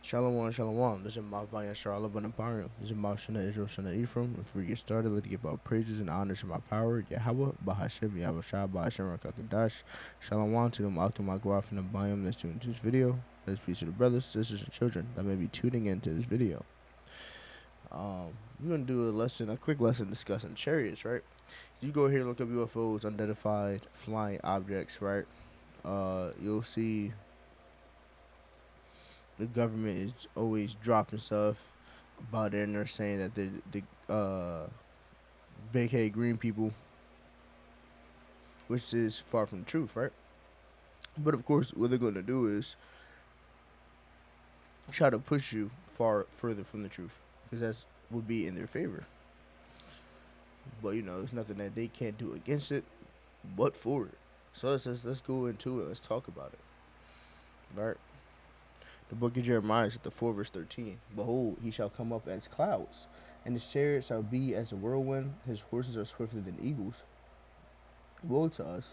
Shalom, shalom. This is my Bayan Charlotte Empire. This is my Shana Israel Shana Ephraim. Before we get started, let's give our praises and honors to my power, Yahweh, Bahashem, Yahweh Shah, Bahashem, Rakatadash. Shalom to them, out to my Guaf and the Bayam that's tuning into this video. Let's peace to the brothers, sisters, and children that may be tuning into this video. We're going to do a quick lesson discussing chariots, right? You go here, look up UFOs, unidentified flying objects, right? You'll see the government is always dropping stuff about it, and they're saying that the big head green people, which is far from the truth, right? But of course, what they're going to do is try to push you far further from the truth, because that's would be in their favor. But there's nothing that they can't do against it, but for it. So let's go into it. Let's talk about it. All right. The book of Jeremiah, chapter 4, verse 13. Behold, he shall come up as clouds, and his chariot shall be as a whirlwind. His horses are swifter than eagles. Woe to us,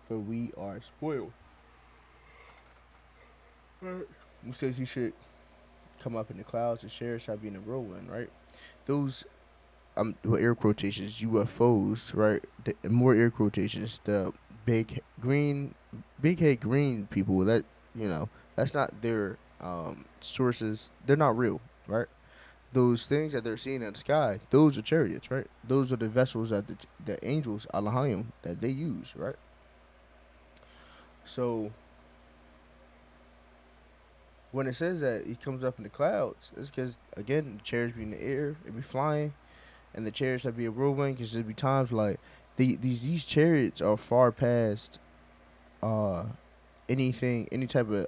for we are spoiled. Right. Who says he should come up in the clouds? His chariot shall be in a whirlwind, right? Those, with air quotations, UFOs, right? More air quotations. The big head green people. That's not their sources. They're not real, right? Those things that they're seeing in the sky, those are chariots, right? Those are the vessels that the angels, Alahayim, that they use, right? So when it says that he comes up in the clouds, it's because, again, the chariots be in the air, they be flying, and the chariots that be a whirlwind, because there be times like these chariots are far past uh any type of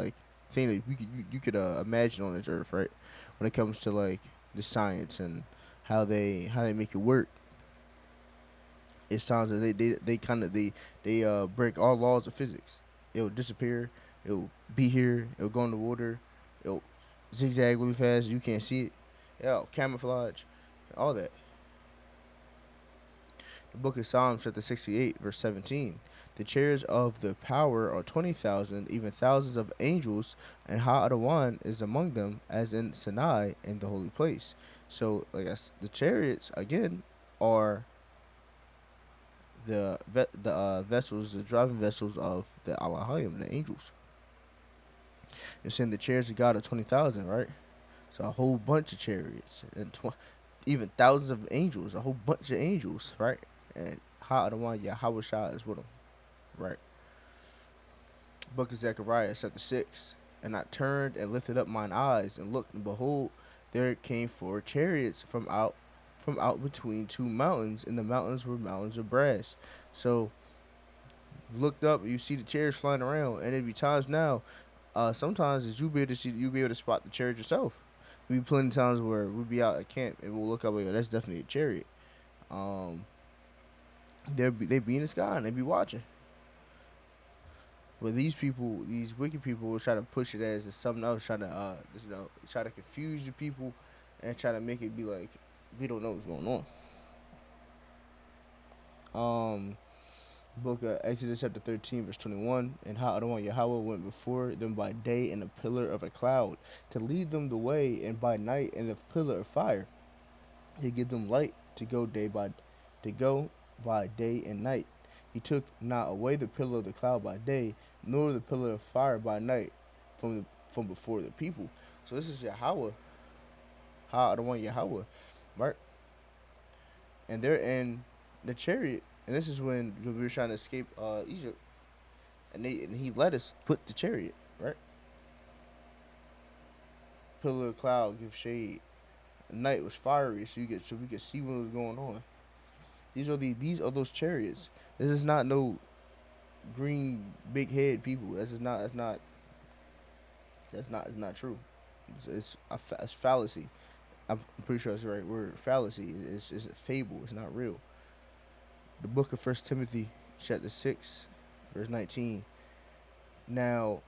like thing that you could imagine on this earth, right? When it comes to like the science and how they make it work, it sounds like they break all laws of physics. It'll disappear. It'll be here. It'll go in the water. It'll zigzag really fast. You can't see it. Yeah, camouflage, all that. The book of Psalms, chapter 68, verse 17. The chairs of the power are 20,000, even thousands of angels, and Ha-Adawan is among them, as in Sinai in the holy place. So, the chariots, again, are the vessels, the driving vessels of the Alahayim, the angels. You're saying the chariots of God are 20,000, right? So a whole bunch of chariots, and even thousands of angels, a whole bunch of angels, right? And Ha-Adawan, Yahweh Shah is with them. Right. Book of Zechariah, chapter 6. And I turned and lifted up mine eyes and looked, and behold, there came four chariots from out between two mountains, and the mountains were mountains of brass. So looked up, you see the chariots flying around, and it'd be times now. Sometimes as you'll be able to spot the chariot yourself. There'll be plenty of times where we'll be out at camp and we'll look up, like, that's definitely a chariot. They be in the sky and they be watching. But these people, these wicked people, will try to push it as something else, try to confuse the people, and try to make it be like we don't know what's going on. Book of Exodus chapter 13, verse 21, and how Adonai Yahweh went before them by day in a pillar of a cloud to lead them the way, and by night in the pillar of fire to give them light to go by day and night. He took not away the pillar of the cloud by day, nor the pillar of fire by night from before the people. So this is Yahweh, how the one Yahweh, right? And they're in the chariot, and this is when we were trying to escape Egypt, and he let us put the chariot, right? Pillar of cloud give shade. The night was fiery, so we could see what was going on. These are those chariots. This is not no green big head people. That's not true. It's fallacy. I'm pretty sure that's the right word. Fallacy. It's a fable. It's not real. The book of First Timothy, chapter 6, verse 19. Now,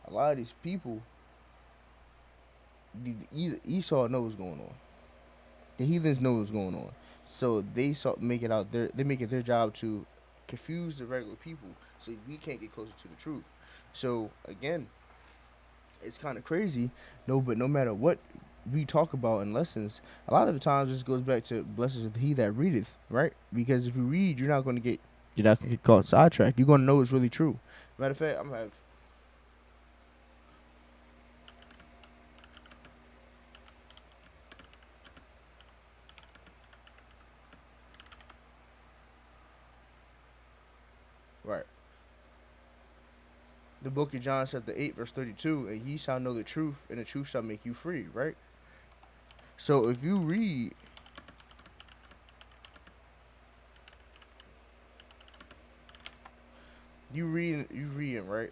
a lot of these people, Esau knows what's going on. The heathens know what's going on. So they make it their job to confuse the regular people so we can't get closer to the truth. So again, It's kind of crazy. No, but no matter what we talk about in lessons, a lot of the times this goes back to blessed is he that readeth, right? Because if you read, you're not gonna get caught sidetracked. You're gonna know it's really true. Matter of fact, I'm gonna have right. The book of John chapter 8 verse 32, and ye shall know the truth, and the truth shall make you free, right? So if you read, you reading, right?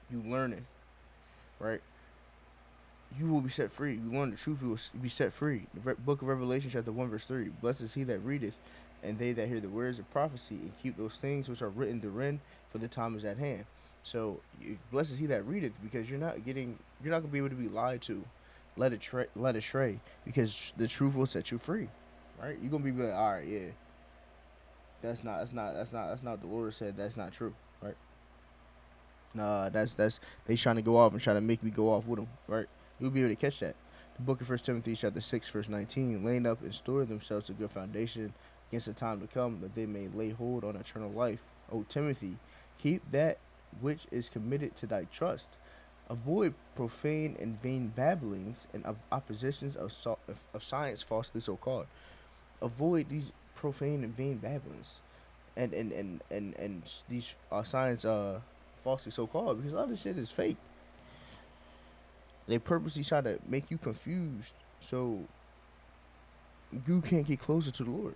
You learning, right? You will be set free. You learn the truth, you will be set free. The book of Revelation, chapter 1, verse 3. Blessed is he that readeth, and they that hear the words of prophecy, and keep those things which are written therein, for the time is at hand. So, blessed is he that readeth, because you're not going to be able to be lied to, led astray, because the truth will set you free, right? You're going to be like, all right, yeah, that's not what the Lord said, that's not true, right? Nah, that's they trying to go off and try to make me go off with them, right? You'll be able to catch that. The book of First Timothy, chapter 6, verse 19, laying up and store themselves a good foundation against the time to come, that they may lay hold on eternal life. O Timothy, keep that which is committed to thy trust. Avoid profane and vain babblings and of oppositions of science falsely so called. Avoid these profane and vain babblings and these science falsely so called, because a lot of this shit is fake. They purposely try to make you confused so you can't get closer to the Lord.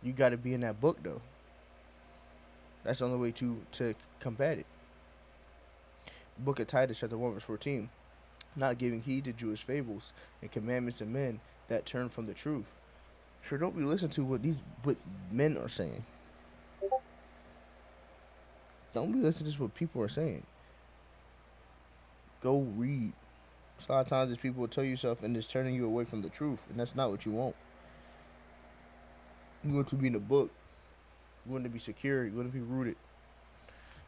You got to be in that book though. That's the only way to combat it. Book of Titus, chapter 1, verse 14. Not giving heed to Jewish fables and commandments of men that turn from the truth. Sure, don't be listening to what men are saying. Don't be listening to what people are saying. Go read. A lot of times, these people will tell you stuff and it's turning you away from the truth, and that's not what you want. You want to be in the book. You want to be secure. You want to be rooted.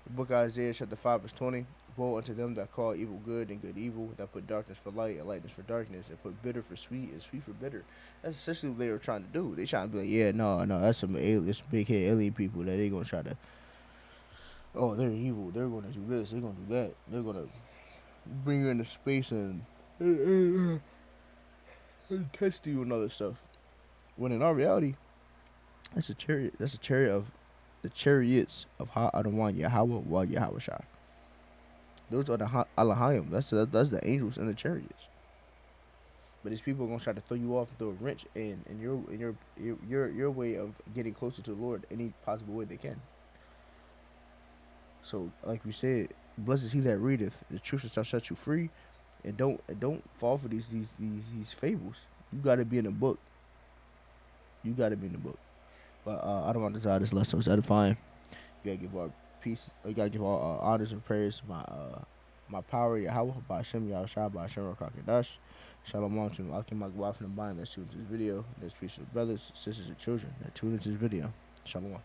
The book of Isaiah, chapter 5, verse 20. Woe unto them that call evil good and good evil, that put darkness for light and lightness for darkness, and put bitter for sweet and sweet for bitter. That's essentially what they were trying to do. They trying to be like, yeah, no, that's some that's big head alien people that they gonna try to, oh, they're evil. They're gonna do this. They're gonna do that. They're gonna bring you into space and test you and other stuff. When in our reality, that's a chariot. That's a chariot of the chariots of Ha Adawan Yahweh wa Yahweh Shai. Those are the Alahayim. That's the angels and the chariots. But these people are gonna try to throw you off and throw a wrench in your way of getting closer to the Lord any possible way they can. So, like we said, blessed is he that readeth; the truth shall set you free. And don't fall for these fables. You gotta be in the book. You gotta be in the book. But I don't want to desire this lesson was edifying. You gotta give all peace. You gotta give all honors and prayers to my power Yahweh by Hashem Yahushua by Hashem Rakakadash. Shalom to Akim Magwaf and the bind that tuned to this video. There's peace to brothers, sisters, and children that tune into this video. Shalom.